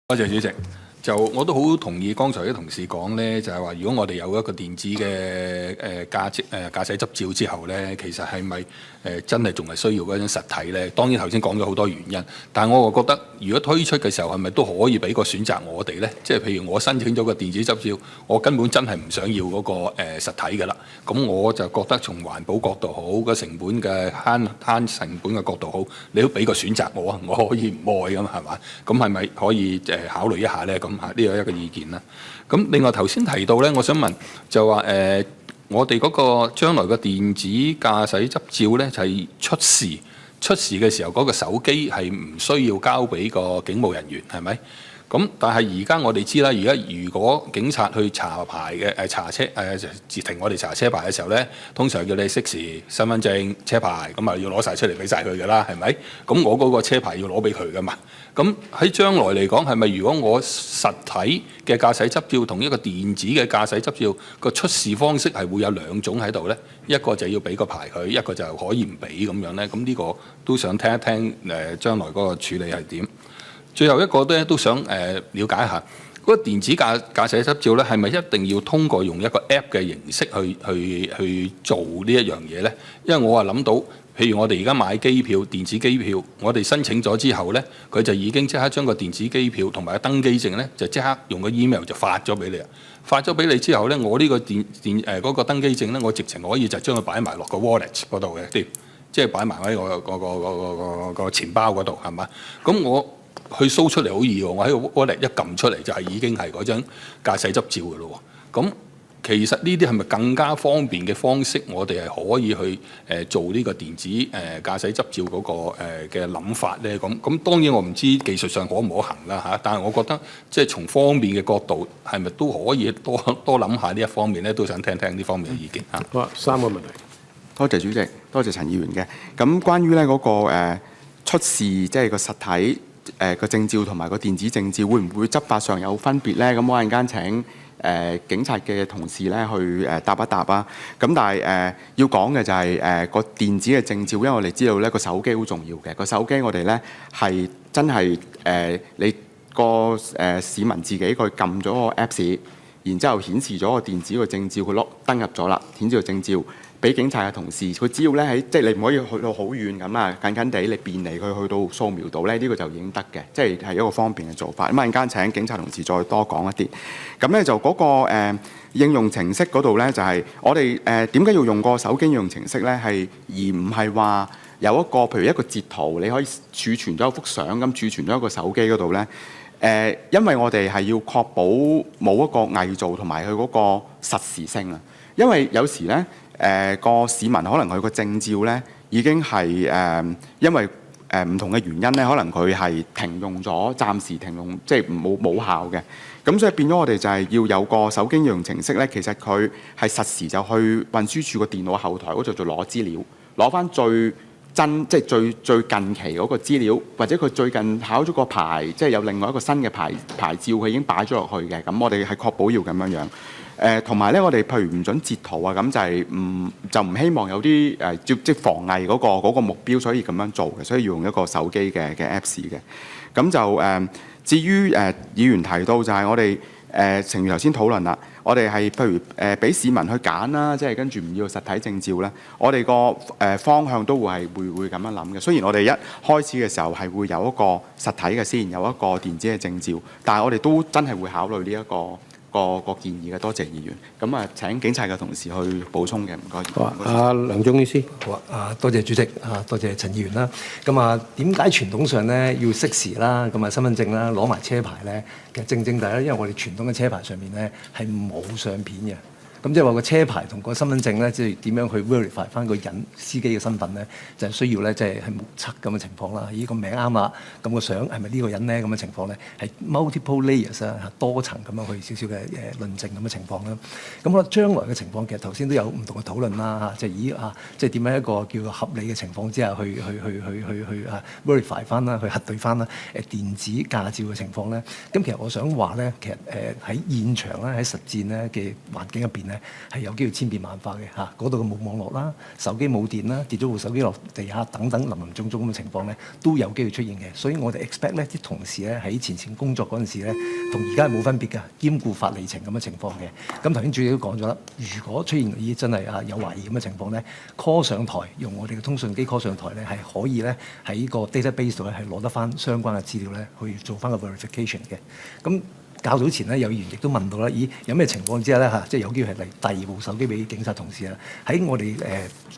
多謝主席。我都好同意剛才啲同事講呢，就係話如果我哋有一個電子嘅駕駛執照之後呢，其實係咪真係仲係需要嗰種實體呢？當然頭先講咗好多原因，但係我覺得如果推出嘅時候係咪都可以俾個選擇我哋呢？即係譬如我申請咗個電子執照，我根本真係唔想要嗰個實體㗎啦。咁我就覺得從環保角度好，個成本嘅慳成本嘅角度好，你都俾個選擇我啊，我可以唔愛㗎嘛，係嘛？咁係咪可以考慮一下呢？咁呢個一個意見啦。咁另外頭先提到呢，我想問就話我哋嗰個將來嘅電子駕駛執照呢，就係出事嘅時候，嗰個手機係唔需要交俾個警務人員，係咪？咁但係而家我哋知啦，而家如果警察去查牌嘅查車截停我哋查車牌嘅時候呢，通常叫你適時身份證、車牌，咁啊要攞晒出嚟俾晒佢㗎啦，係咪？咁我嗰個車牌要攞俾佢㗎嘛。咁喺將來嚟講，係咪如果我實體嘅駕駛執照同一個電子嘅駕駛執照個出示方式係會有兩種喺度呢？一個就要俾個牌佢，一個就可以唔俾咁樣呢？咁呢個都想聽一聽將來嗰個處理係點？最後一個咧都想了解一下嗰個電子駕駛執照咧，係咪一定要通過用一個 App 嘅形式去做呢一樣嘢呢？因為我話諗到，譬如我哋而家買機票、電子機票，我哋申請咗之後呢，佢就已經即刻將個電子機票同埋登機證呢，就即刻用個 email 就發咗俾你。發咗俾你之後呢，我呢個嗰個登機證呢，我直情可以就將佢擺埋落個 wallet 嗰度嘅，即係擺埋喺我個錢包嗰度，係嘛？咁我去搜出嚟好易喎，我喺個 wallet 一撳出嚟就係已經係嗰張駕駛執照嘅咯喎。咁其實呢啲係咪更加方便嘅方式？我哋係可以去做呢個電子駕駛執照嗰個嘅諗法呢？咁當然我唔知技術上可唔可行啦嚇，但係我覺得即係從方便嘅角度係咪都可以多諗下呢一方面呢？都想聽聽呢方面嘅意見嚇。好啊，三個問題。多謝主席，多謝陳議員嘅。咁關於咧嗰個出示即係個實體個證照同埋個電子證照會唔會執法上有分別咧？咁我陣間請警察嘅同事咧去答一答啊。咁但係要講嘅就係個電子嘅證照，因為我哋知道咧個手機好重要嘅。個手機我哋咧係真係你個市民自己去撳咗個 Apps， 然之後顯示咗個電子個證照，佢登入咗啦，顯示個證照。俾警察嘅同事，佢只要咧喺即係你唔可以去到好遠咁啊，近近地你便利佢去到掃描到咧，呢個就已經得嘅，即係一個方便嘅做法。咁陣間請警察同事再多講一啲。咁咧就嗰個應用程式嗰度咧，就係我哋點解要用個手機應用程式咧？係而唔係話有一個譬如一個截圖，你可以儲存咗一幅相咁儲存咗一個手機嗰度咧。因為我哋係要確保冇一個偽造同埋佢嗰個實時性啊。因為有時咧。個市民可能佢個證照咧已經係因為唔同嘅原因咧，可能佢係停用咗，暫時停用，即係冇效嘅。咁所以變咗我哋就係要有個手機應用程式咧，其實佢係實時就去運輸署個電腦後台嗰度做攞資料，攞翻最即係最近期嗰個資料，或者佢最近考咗個牌，即係有另外一個新嘅牌照，佢已經擺咗落去嘅。咁我哋係確保要咁樣。同埋咧，我哋譬如唔準截圖啊，咁就係唔希望有啲即防偽嗰個目標，所以咁樣做嘅，所以要用一個手機嘅 Apps 嘅。咁就至於議員提到就係我哋正如頭先討論啦，我哋係譬如俾市民去揀啦，即係跟住唔要實體證照咧，我哋個方向都會咁樣諗嘅。雖然我哋一開始嘅時候係會有一個實體嘅先，有一個電子嘅證照，但係我哋都真係會考慮呢一個建議嘅。多謝議員。咁啊，請警察嘅同事去補充嘅，唔該。好啊，阿梁總醫師。好啊，多謝主席啊，多謝陳議員啦。咁啊，點解傳統上咧要適時啦，咁啊身份證啦，攞埋車牌咧？其實正第一，因為我哋傳統嘅車牌上面咧係冇相片嘅。咁即係話個車牌同個身份證咧，即係點樣去 verify 翻個人司機嘅身份咧？就係需要咧，即係目測咁嘅情況啦。咦，個名啱啦，咁個相係咪呢個人咧？咁嘅情況咧，係 multiple layers 啊，多層咁樣去少少嘅論證咁嘅情況啦。咁我將來嘅情況其實頭先都有唔同嘅討論啦嚇，即係點樣一個叫做合理嘅情況之下去 verify 翻啦，去核對翻啦電子駕照嘅情況咧。咁其實我想話咧，其實喺現場咧，喺實戰咧嘅環境入邊咧係有機會千變萬化嘅嚇。嗰度嘅冇網絡啦，手機冇電啦，跌咗部手機落地下等等林林總總咁嘅情況咧，都有機會出現嘅。所以我哋 expect 咧啲同事咧喺前線工作嗰陣時咧，同而家係冇分別㗎，兼顧法理情咁嘅情況嘅。咁頭先主席都講咗啦，如果出現真係有懷疑咁嘅情況咧 ，call 上台用我哋嘅通訊機 call 上台咧，係可以咧喺個 database 度咧係攞得翻相關嘅資料咧，去做翻個 verification 嘅。咁較早前咧，有議員亦都問到啦，咦有咩情況之下咧即係有機會係嚟第二部手機俾警察同事啊？喺我哋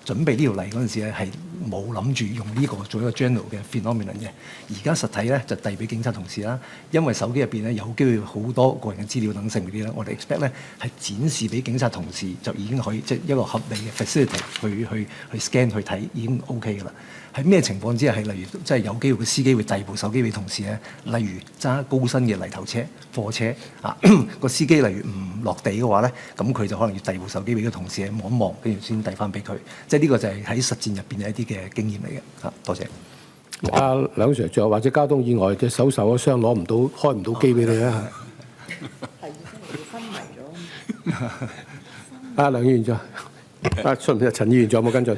準備呢條例嗰陣時咧，係冇諗住用呢個做一個 general 嘅 phenomenon 嘅。而家實體咧就遞俾警察同事啦，因為手機入邊咧有機會好多個人嘅資料等性嗰啲咧，我哋 expect 咧係展示俾警察同事就已經可以即係一個合理嘅 facility 去 scan 去睇已經 OK 㗎啦。喺咩情況之下係例如即係有機會個司機會遞部手機俾同事咧？例如揸高薪嘅泥頭車、貨車啊，個司機例如唔落地嘅話咧，咁佢就可能要遞部手機俾個同事望一望，跟住先遞翻俾佢。即係呢個就係喺實戰入邊嘅一啲嘅經驗嚟嘅嚇。多謝。阿梁 Sir，仲有或者交通意外隻手受咗傷攞唔到開唔到機俾你啊？係已經昏迷咗。阿梁議員就陳議員仲有冇跟進？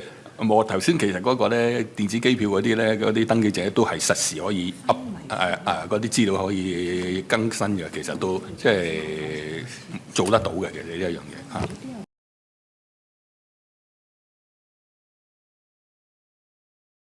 我頭先其實嗰個咧電子機票嗰啲咧，嗰啲登記者都係實時可以嗰啲資料可以更新嘅，其實都即係做得到嘅，其實呢一樣嘢嚇。